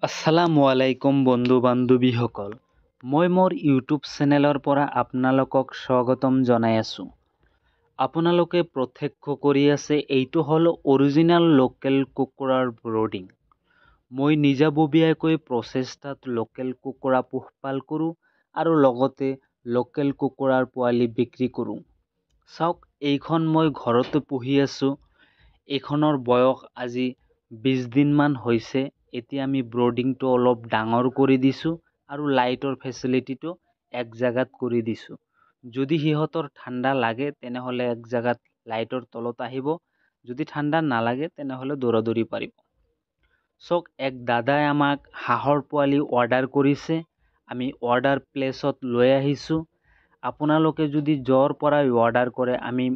আসসালামু আলাইকুম বন্ধু বান্ধৱীসকল। মই মোৰ ইউটিউব চেনেলৰ পৰা আপোনালোকক স্বাগতম জনাই আছোঁ। আপোনালোকে প্ৰত্যক্ষ কৰি আছে এইটো হ'ল অৰিজিনেল লোকেল কুকুৰাৰ ব্ৰডিং। মই নিজাববীয়াকৈ প্ৰচেষ্টাত লোকেল কুকুৰা পোহপাল কৰোঁ আৰু লগতে লোকেল কুকুৰাৰ পোৱালি বিক্ৰী কৰোঁ। চাওক, এইখন মই ঘৰতে পুহি আছোঁ। এইখনৰ বয়স আজি 20 দিনমান হৈছে। এতিয়া আমি ব্ৰডিংটো অলপ ডাঙৰ কৰি দিছোঁ আৰু লাইটৰ ফেচিলিটিটো এক জাগাত কৰি দিছোঁ। যদি সিহঁতৰ ঠাণ্ডা লাগে তেনেহ'লে এক জাগাত লাইটৰ তলত আহিব, যদি ঠাণ্ডা নালাগে তেনেহ'লে দৌৰাদৌৰি পাৰিব। চাওক, এক দাদাই আমাক হাঁহৰ পোৱালি অৰ্ডাৰ কৰিছে, আমি অৰ্ডাৰ প্লেচত লৈ আহিছোঁ। আপোনালোকে যদি য'ৰ পৰাই অৰ্ডাৰ কৰে আমি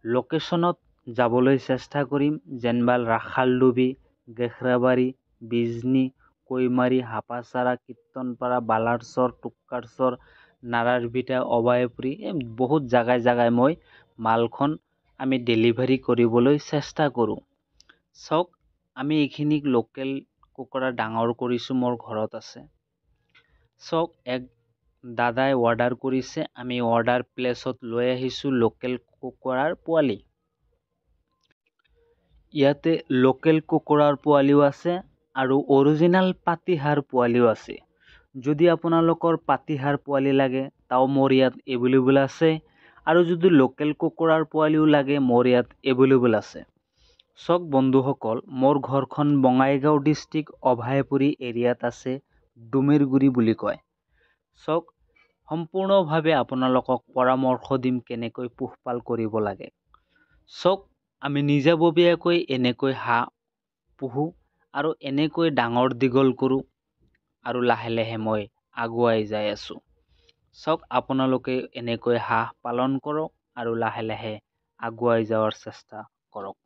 লোকেশ্যনত যাবলৈ চেষ্টা কৰিম, যেনবা ৰাখালডুবি, গেখৰাবাৰী, বিজনী, কৈমাৰী, হাপাচাৰা, কীৰ্তনপাৰা, বালাৰচৰ, টুক্কাৰচৰ, নাৰাৰবিটা, অবায়পুৰী, বহুত জাগাই মই মালখন আমি ডেলিভাৰী কৰিবলৈ চেষ্টা কৰোঁ। চাওক, আমি এইখিনিক লোকেল কুকুৰা ডাঙৰ কৰিছোঁ, মোৰ ঘৰত আছে। চাওক, এক দাদাই অৰ্ডাৰ কৰিছে, আমি অৰ্ডাৰ প্লেচত লৈ আহিছোঁ লোকেল কুকুৰাৰ পোৱালি। ইয়াতে লোকেল কুকুৰাৰ পোৱালিও আছে আৰু অৰিজিনেল পাতিহাঁহ পোৱালিও আছে। যদি আপোনালোকৰ পাতিহাঁহ পোৱালি লাগে তাও মোৰ ইয়াত এভেইলেবল আছে, আৰু যদি লোকেল কুকুৰাৰ পোৱালিও লাগে মোৰ ইয়াত এভেইলেবল আছে। চাওক বন্ধুসকল, মোৰ ঘৰখন বঙাইগাঁও ডিষ্ট্ৰিক্ট অভয়াপুৰী এৰিয়াত আছে, ডুমিৰগুৰি বুলি কয়। চাওক, সম্পূৰ্ণভাৱে আপোনালোকক পৰামৰ্শ দিম কেনেকৈ পোহপাল কৰিব লাগে। চাওক, আমি নিজাববীয়াকৈ এনেকৈ হাঁহ পুহোঁ আৰু এনেকৈ ডাঙৰ দীঘল কৰোঁ আৰু লাহে লাহে মই আগুৱাই যাই আছোঁ। চাওক, আপোনালোকে এনেকৈ হাঁহ পালন কৰক আৰু লাহে লাহে আগুৱাই যোৱাৰ চেষ্টা কৰক।